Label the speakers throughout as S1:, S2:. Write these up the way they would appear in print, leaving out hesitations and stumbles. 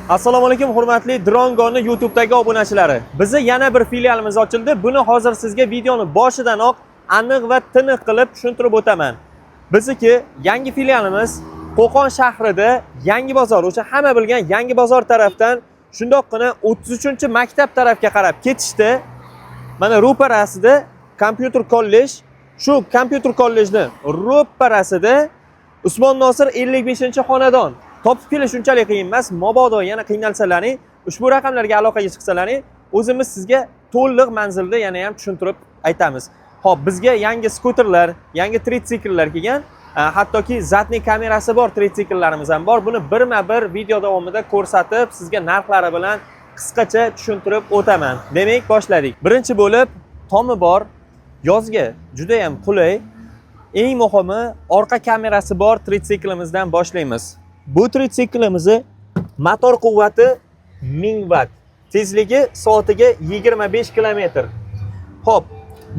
S1: Assalomu alaykum hurmatli Drongoni YouTube'dagi obunachilari. Bizning yana bir filialimiz ochildi. Buni hozir sizga videoni boshidanoq aniq va tiniq qilib tushuntirib o'taman. Bizniki yangi filialimiz Qo'qon shahrida Yangi bozor, o'sha hamma bilgan Yangi bozor tarafdan shundoqqina 33-maktab tarafga qarab ketishda mana ro'parasida kompyuter kollej, shu kompyuter kollejni ro'parasida Usmon Nosir 55-xonadon. Topib kelish shunchalik qiyin emas. Mabodo yana qiynalsalaring, ushbu raqamlarga aloqaga chiqsalaring, o'zimiz sizga to'liq manzilda yana ham tushuntirib aytamiz. Xo'p, bizga yangi skuterlar, yangi tritsiklllar kelgan, hattoki zatniy kamerasi bor tritsikillarimiz ham bor. Buni birma-bir video davomida ko'rsatib, sizga narxlari bilan qisqacha tushuntirib o'taman. Demak, boshladik. Birinchi bo'lib, tomi bor, yozga juda ham qulay, eng muhimi orqa kamerasi bor tritsiklimizdan boshlaymiz. Bu tritsiklimizni motor quvvati 1000 watt, tezligi soatiga 25 km. Xo'p,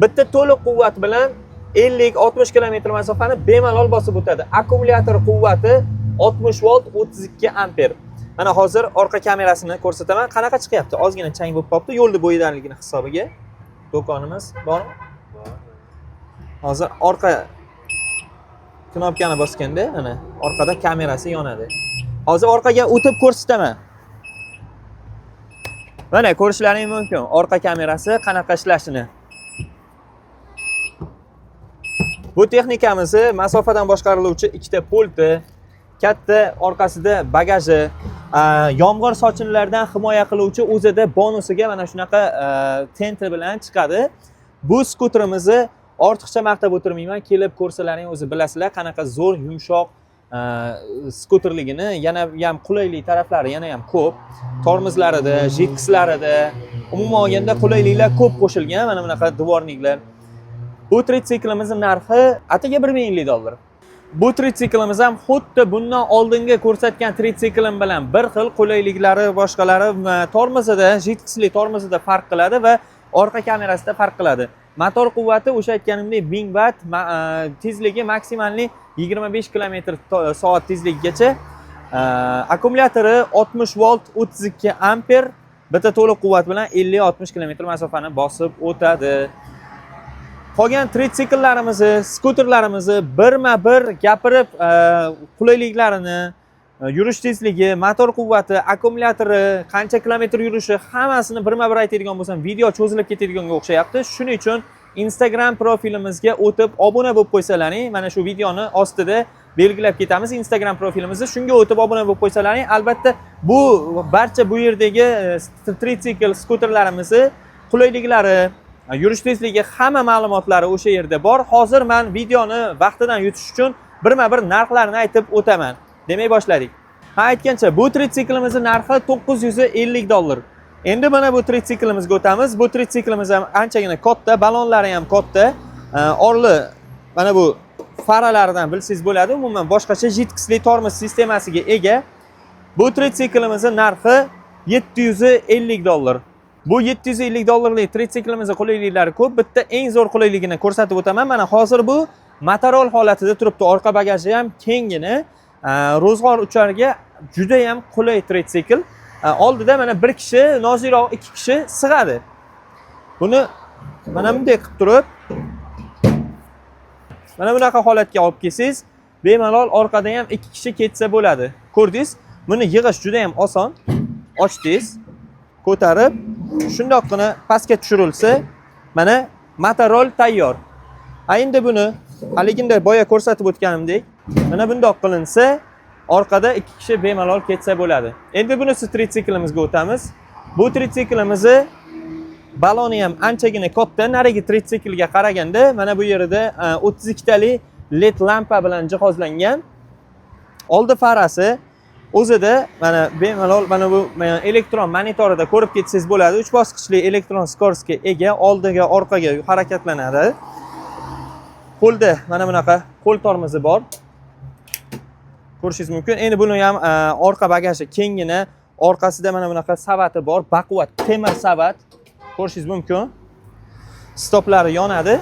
S1: bitta to'liq quvvat bilan 50-60 km masofani bemalol bosib o'tadi. Akkumulyator quvvati 60 volt 32 amper. Mana hozir orqa kamerasini ko'rsataman. Qanaqa chiqyapti? Ozgina chang bo'lib qolibdi. Yo'lda bo'yidanligini hisobiga. Do'konimiz bormi? Bor. Hozir orqa knopkani bosganda, mana orqada kamerasi yonadi. Hozir orqaga o'tib ko'rsataman. Mana ko'rishlaring mumkin orqa kamerasi qanaqa ishlashini. Bu texnikamizni masofadan boshqariluvchi ikkita pulti, katta orqasida bagaji, yomg'ir sochinlardan himoya qiluvchi o'zida bonusiga mana shunaqa tenti bilan chiqadi. Bu skuterimizni ortiqcha maqtab o'tirmayman, kelib ko'rsalaring o'zi bilasizlar qanaqa zo'r, yumshoq skuterligini, yana ham qulaylik taraflari yana ham ko'p. Tormozlarida, jitkislarida, umuman olganda qulayliklar ko'p qo'shilgan, mana bunaqa dvorniklar. Bu tritsiklimizning narxi ataga $1050. Bu tritsiklimiz ham xuddi bundan oldingi ko'rsatgan tritsiklim bilan bir xil, qulayliklari boshqalari tormozida, jitkisli tormozida farq qiladi va orqa kamerasida farq qiladi. Motor quvvati o'sha aytganimdek 1000 watt, tezligi maksimalli 25 km/soat tezligigacha. Akkumulyatori 60 volt 32 amper, bitta to'liq quvvat bilan 50-60 km masofani bosib o'tadi. Qolgan tritsikillarimizni, skuterlarimizni birma-bir gapirib, qulayliklarini, yurish tezligi, motor quvvati, akkumulyatori, qancha kilometr yurishi, hammasini birma-bir aytadigan bo'lsam, video cho'zilib ketadiganga o'xshayapti. Shuning uchun Instagram profilimizga o'tib obuna bo'lib qo'ysalaring, mana shu videoni ostida belgilab ketamiz. Instagram profilimizni shunga o'tib obuna bo'lib qo'ysalaring, albatta bu barcha bu yerdagi tritsikl skuterlarimizni qulayliklari, yurish tezligi, hamma ma'lumotlari o'sha yerda bor. Hozir men videoni vaqtidan yutish uchun birma-bir narxlarni aytib o'taman. Demak, boshladik. Aytgancha, bu tritsiklimizning narxi $950. Endi mana bu tritsiklimizga o'tamiz. Bu tritsiklimiz ham anchagina katta, balonlari ham katta. Orli mana bu faralaridan bilsangiz bo'ladi. Umuman boshqacha jitkisli tormoz sistemasiga ega. Bu tritsiklimizning narxi $750. Bu $750lik tritsiklimizning qulayliklari ko'p. Bitta eng zo'r qulayligini ko'rsatib o'taman. Mana hozir bu Motorola holatida turibdi. Orqa bagaji ham kengina. Ro'zg'or ucharga juda ham qulay tritsikl. Oldida mana bir kishi, nozikroq 2 kishi sig'adi. Buni mana bunday qilib turib, mana bunaqa holatga olib kelsangiz, bemalol orqada ham 2 kishi ketsa bo'ladi. Ko'rdingiz? Buni yig'ish juda ham oson. Ochdingiz, ko'tarib, shundoqqina pastga tushirilsa, mana Motorola tayyor. Endi buni haliginda boya ko'rsatib o'tganimdek, mana bundoq qilinsa, orqada 2 kishi bemalol ketsa bo'ladi. Endi buni tritsiklimizga o'tamiz. Bu tritsiklimizni baloni ham anchagina katta, narigi tritsiklga qaraganda mana bu yerda 32 tali LED lampa bilan jihozlangan. Oldi farasi o'zida mana bemalol mana bu elektron monitorida ko'rib ketsangiz bo'ladi. 3 bosqichli elektron skoroskga ega, oldiga, orqaga harakatlanadi. Qo'lda mana bunaqa qo'l tormozi bor. Ko'rishingiz mumkin. Endi buni ham orqa bagaji kengina, orqasida mana bunaqa savati bor, baquvvat temir savat. Ko'rishingiz mumkin. Stoplari yonadi.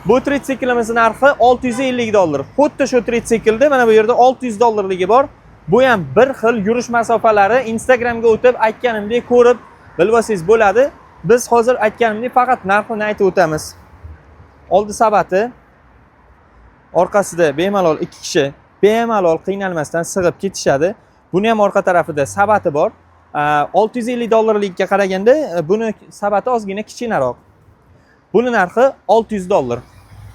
S1: Bu tritsiklimizning narxi $650. Xuddi shu tritsiklda mana bu yerda $600ligi bor. Bu ham bir xil yurish masofalari. Instagramga o'tib aytganimdek ko'rib bilib olsangiz bo'ladi. Biz hozir aytganimdek faqat narxini aytib o'tamiz. Oldi sabati, orqasida bemalol 2 kishi bemalol qiynalmasdan sig'ib ketishadi. Buni ham orqa tarafida sabati bor. $650 qaraganda buni sabati ozgina kichikroq. Buni narxi $600.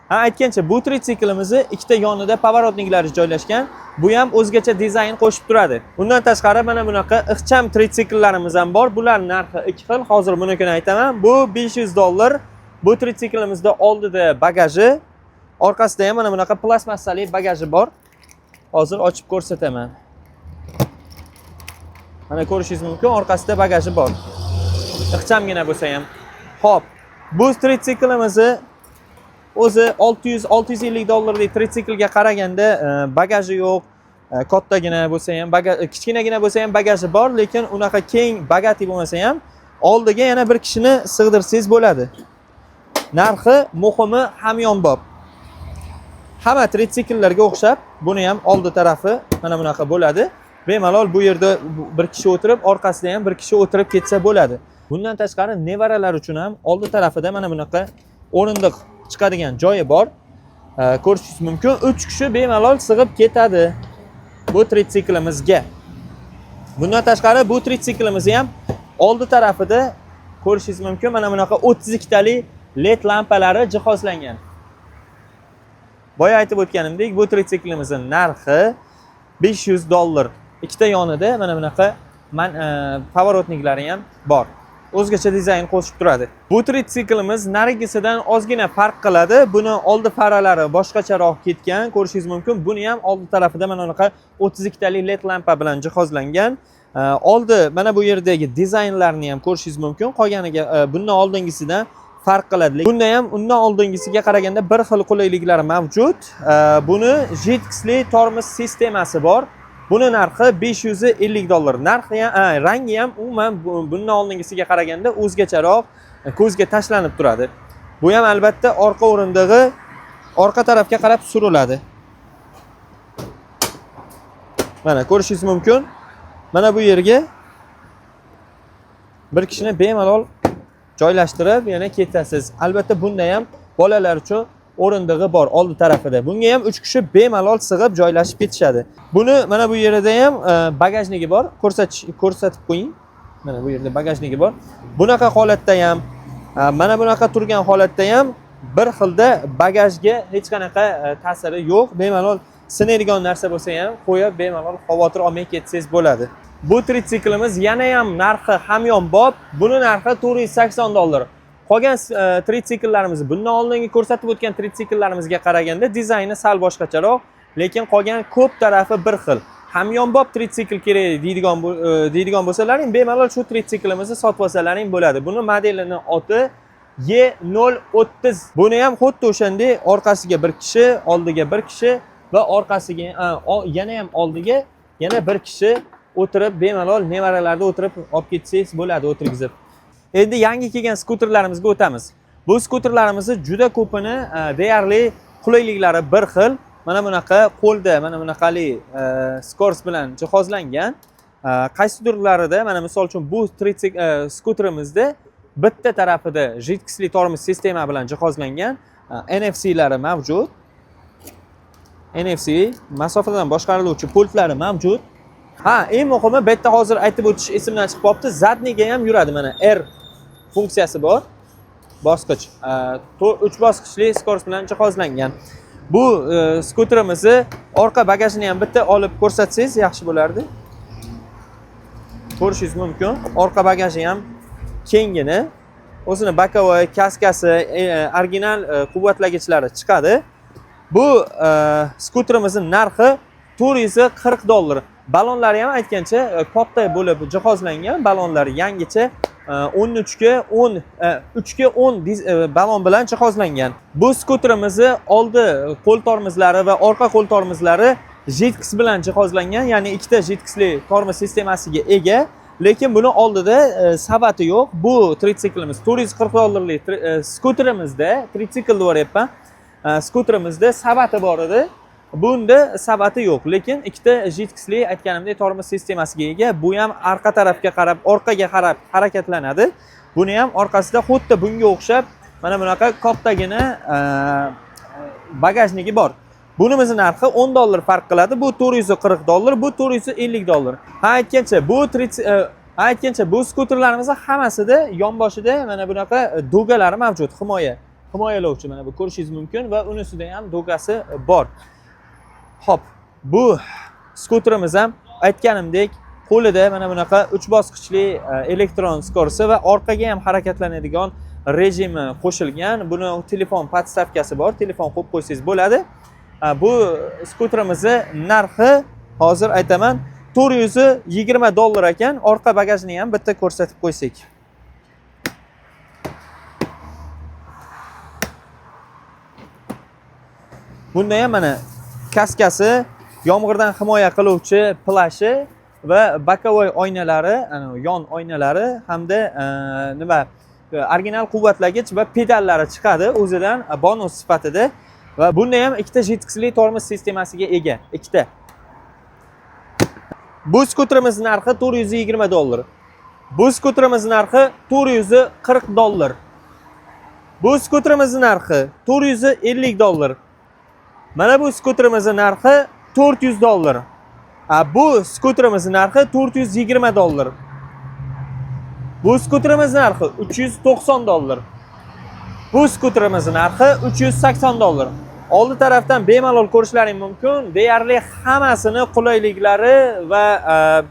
S1: Ha, aytgancha bu tritsiklimizni ikkita yonida pavorotniklari joylashgan. Bu ham o'zgacha dizayn qo'shib turadi. Undan tashqari mana bunaqa ixcham tritsikillarimiz ham bor. Bular narxi ikki xil. Hozir bunikini aytaman. Bu $500. Bu tritsiklimizda oldida bagaji, orqasida ham mana bunaqa plastmassali bagaji bor. Hozir ochib ko'rsataman. Mana ko'rishingiz mumkin, orqasida bagaji bor. Ixchamgina bo'lsa ham. Xo'p, bu tritsiklimizni o'zi $600-650 tritsiklga qaraganda bagaji yo'q, kattagina bo'lsa ham, kichkinagina bo'lsa ham bagaji bor, lekin unaqa keng bagati bo'lmasa ham oldiga yana bir kishini sig'dirsangiz bo'ladi. Narxi muhimi hamyonbop. Hamma tritsikillarga o'xshab, buni ham oldi tarafi mana bunaqa bo'ladi. Bemalol bu yerda bir kishi o'tirib, orqasida ham bir kishi o'tirib ketsa bo'ladi. Bundan tashqari nevaralar uchun ham oldi tarafida mana bunaqa o'rindiq chiqadigan joyi bor. Ko'rishingiz mumkin, 3 kishi bemalol sig'ib ketadi bu tritsiklimizga. Bundan tashqari bu tritsiklimizni ham oldi tarafida ko'rishingiz mumkin, mana bunaqa 32 tali LED lampalari jihozlangan. Boya aytib o'tganimdek, bu tritsiklimizning narxi $500. Ikkita yonida mana bunaqa pavorotniklari ham bor. O'zgacha dizayn qo'shib turadi. Bu tritsiklimiz narigisidan ozgina farq qiladi. Buni oldi faralari boshqacharoq ketgan, ko'rishingiz mumkin. Buni ham oldi tarafida mana bunaqa 32 tali LED lampa bilan jihozlangan. Oldi mana bu yerdagi dizaynlarni ham ko'rishingiz mumkin. Qolganiga bundan oldingisidan farq qiladi. Bunda ham undan oldingisiga qaraganda bir xil qulayliklari mavjud. Buni JITXli tormoz sistemasi bor. Buni narxi $550. Narxi ham, rangi ham umuman bundan oldingisiga qaraganda o'zgacharoq, ko'zga tashlanib turadi. Bu ham albatta orqa o'rindig'i orqa tarafga qarab suriladi. Mana ko'rishingiz mumkin. Mana bu yerga bir kishini bemalol joylashtirib, yana ketasiz. Albatta bunda ham bolalar uchun o'rindig'i bor oldi tarafida. Bunga ham 3 kishi bemalol sig'ib joylashib ketishadi. Buni mana bu yerida ham bagajnigi bor. Ko'rsatib qo'ying. Mana bu yerda bagajnigi bor. Bunaqa holatda ham, mana bunaqa turgan holatda ham bir xilda bagajga hech qanaqa ta'siri yo'q. Bemalol sinadigan narsa bo'lsa ham qo'yib bemalol xavotir olmay ketsangiz bo'ladi. Bu tritsiklimiz yana ham narxi hamyonbop. Buni narxi $480. Qolgan tritsikllarimiz bundan oldingi ko'rsatib o'tgan tritsiklarimizga qaraganda dizayni sal boshqacharoq, lekin qolgan ko'p tarafi bir xil. Hamyonbop tritsikl kerak deydigan bo'lsalaring, bemalol shu tritsiklimizni sotib olsalaring bo'ladi. Buni modelini oti Y030. Buni ham xuddi o'shanday orqasiga bir kishi, oldiga bir kishi va orqasiga yana ham oldiga yana bir kishi o'tirib bemalol nevaralarda o'tirib olib ketsangiz bo'ladi, o'tirgizib. Endi yangi kelgan skuterlarimizga o'tamiz. Bu skuterlarimizni juda ko'pini deyarli qulayliklari bir xil. Mana bunaqa qo'lda mana bunaqali skors bilan jihozlangan. Qaysidirlarida mana misol uchun bu skuterimizda bitta tarafida JITXli tormoz sistema bilan jihozlangan. NFC-lari mavjud. NFC masofadan boshqariluvchi pultlari mavjud. Ha, eng muhimi bu yerda hozir aytib o'tish esimdan chiqib qolibdi. Zadniga ham yuradi, mana R funksiyasi bor. Bosqich. 3 bosqichli skors bilan jihozlangan. Bu skuterimizni orqa bagajini ham bitta olib ko'rsatsangiz yaxshi bo'lardi. Ko'rishingiz mumkin. Orqa bagaji ham kengini, o'zini bokovoy, kaskasi, original quvvatlagichlari chiqadi. Bu skuterimizning narxi $440. Balonlari ham aytgancha katta bo'lib jihozlangan. Balonlar yangicha 3 ga 10 balon bilan jihozlangan. Bu skuterimizni oldi qo'l tormozlari va orqa qo'l tormozlari JITX bilan jihozlangan, ya'ni ikkita JITXli tormoz sistemasiga ega, lekin buni oldida sabati yo'q. Bu tritsiklimiz $440 skuterimizda, tritsikl deyapman. Skuterimizda sabati bor edi. Bunda sabati yo'q, lekin ikkita jidkisli aytganimdek tormoz sistemasiga ega. Bu ham orqa tarafga qarab, orqaga qarab harakatlanadi. Buni ham orqasida xuddi bunga o'xshab mana bunaqa kattagina bagajniki bor. Bunimiz narxi $10 farq qiladi. Bu $440, bu $450. Aytgancha bu skuterlarimiz hammasida yonboshida mana bunaqa dogalari mavjud, himoyalovchi mana bu ko'rishingiz mumkin va unisida ham dogasi bor. Hop, bu skuterimiz ham aytganimdek qo'lida mana bunaqa 3 bosqichli elektron skorisi va orqaga ham harakatlanadigan rejimi qo'shilgan. Buni telefon podstavkasi bor, telefon qo'yib qo'ysangiz bo'ladi. Bu skuterimizni narxi hozir aytaman $420 ekan. Orqa bagajni ham bitta ko'rsatib qo'ysak. Bunda ham mana kaskasi, yomg'irdan himoya qiluvchi plashi va bokovoy oynalari, yon oynalari hamda nima original quvvatlagich va pedallari chiqadi o'zidan bonus sifatida va bunda ham ikkita jidkisli tormoz sistemasiga ega, ikkita. Bu skuterimiz narxi $420. Bu skuterimiz narxi $440. Bu skuterimiz narxi $450. Mana bu skuterimiz narxi $400. Bu skuterimiz narxi $420. Bu skuterimiz narxi $390. Bu skuterimiz narxi $380. Oldi tarafdan bemalol ko'rishlaring mumkin. Deyarli hammasini qulayliklari va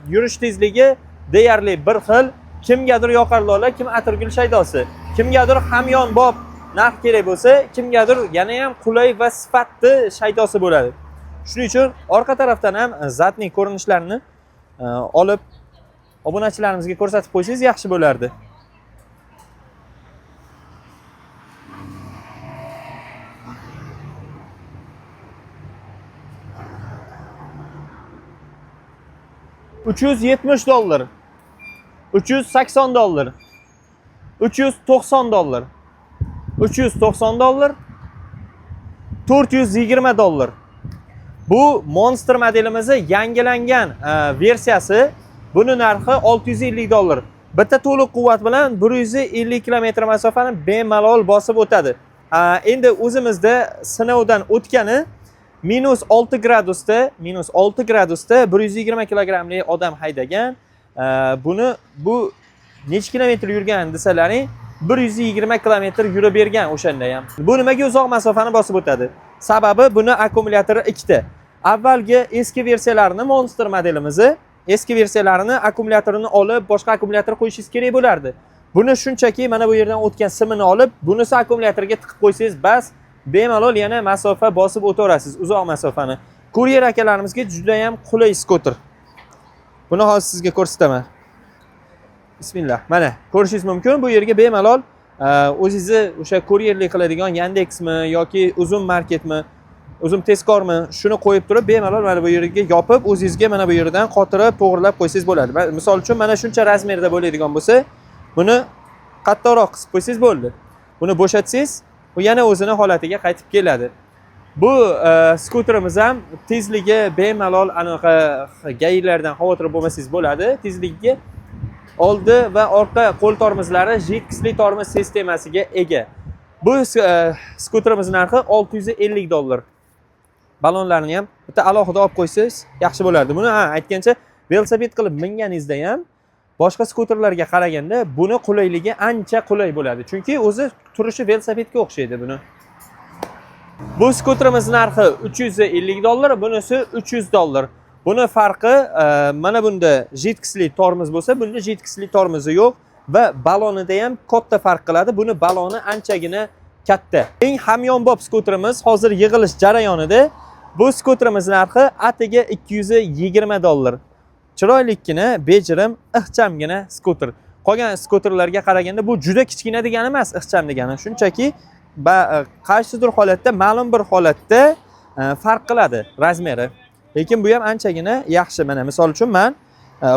S1: yurish tezligi deyarli bir xil. Kimgadir yoqarlola, kim atirgul shaydosi, kimgadir hamyonbop narx kerak bo'lsa, kimgadir yana ham qulay va sifatli shaydosi bo'ladi. Shuning uchun orqa tarafdan ham zatning ko'rinishlarini olib obunachilarimizga ko'rsatib qo'ysangiz yaxshi bo'lardi. $370, $380, $390, $390, $420. Bu Monster modelimizni yangilangan versiyasi. Buni narxi $650. Bitta to'liq quvvat bilan 150 km masofani bemalol bosib o'tadi. Endi o'zimizda sinovdan o'tgani -6 gradusda, -6 gradusda 120 kilogramlik odam haydagan. Bu necha kilometr yurgan desalaring, 120 kilometr yurib bergan o'shanda ham. Bu nimaga uzoq masofani bosib o'tadi? Sababi buni akkumulyatori ikkita. Avvalgi eski versiyalarini Monster modelimizni, eski versiyalarini akkumulyatorini olib, boshqa akkumulyator qo'yishingiz kerak bo'lardi. Buni shunchaki mana bu yerdan o'tgan simini olib, bunisi akkumulyatorga tiqib qo'ysangiz bas, bemalol yana masofa bosib o'taverasiz, uzoq masofani. Kuryer akalarimizga juda ham qulay skuter. Buni hozir sizga ko'rsataman. Bismillah. Mana ko'rishingiz mumkin. Bu yerga bemalol o'zingizni o'sha kuryerlik qiladigan Yandexmi yoki Uzum marketmi, Uzum tezkormi, shuni qo'yib turib bemalol mana bu yerga yopib, o'zingizga mana bu yerdan qotirib, to'g'rilab qo'ysangiz bo'ladi. Misol uchun mana shuncha razmerda bo'ladigan bo'lsa, buni qattiqroq qisib qo'ysangiz bo'ldi. Buni bo'shatsangiz, u yana o'zini holatiga qaytib keladi. Bu skuterimiz ham tezligi bemalol anaqa gaylardan xavotir bo'lmasangiz bo'ladi. Tezligiga oldi va orqa qo'l tormozlari jidkisli tormoz sistemasiga ega. Bu skuterimiz narxi $650. Balonlarni ham bitta alohida olib qo'ysangiz yaxshi bo'lardi. Buni aytgancha velosiped qilib minganingizda ham boshqa skuterlarga qaraganda buni qulayligi ancha qulay bo'ladi. Chunki o'zi turishi velosipedga o'xshaydi buni. Bu skuterimiz narxi $350, bunisi $300. Buni farqi mana bunda jidkisli tormoz bo'lsa, bunda jidkisli tormozi yo'q va balonida ham katta farq qiladi. Buni baloni anchagina katta. Eng hamyonbop skuterimiz hozir yig'ilish jarayonida. Bu skuterimiz narxi atiga $220. Chiroylikkina, bejirim, ixchamgina skuter. Qolgan skuterlarga qaraganda bu juda kichkina degani emas, ixcham degani. Shunchaki qaysidir holatda, ma'lum bir holatda farq qiladi razmeri. Lekin bu ham anchagina yaxshi. Mana misol uchun men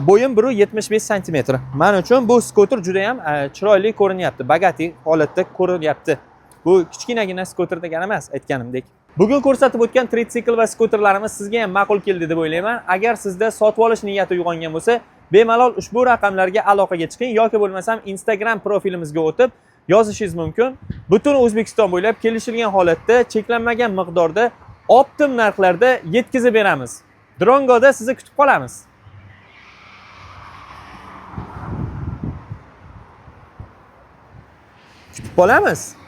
S1: bo'yim 1.75 cm. Men uchun bu skuter juda ham chiroyli ko'rinyapti. Bagati holatda ko'rinyapti. Bu kichkinagina skuter degani emas, aytganimdek. Bugun ko'rsatib o'tgan tritsikl va skuterlarimiz sizga ham ma'qul keldi deb o'ylayman. Agar sizda sotib olish niyati uyg'ongan bo'lsa, bemalol ushbu raqamlarga aloqaga chiqing yoki bo'lmasam Instagram profilimizga o'tib yozishingiz mumkin. Butun O'zbekiston bo'ylab kelishilgan holatda cheklanmagan miqdorda optim narxlarda yetkazib beramiz. Drongoda sizni kutib qolamiz. Kutib qolamiz.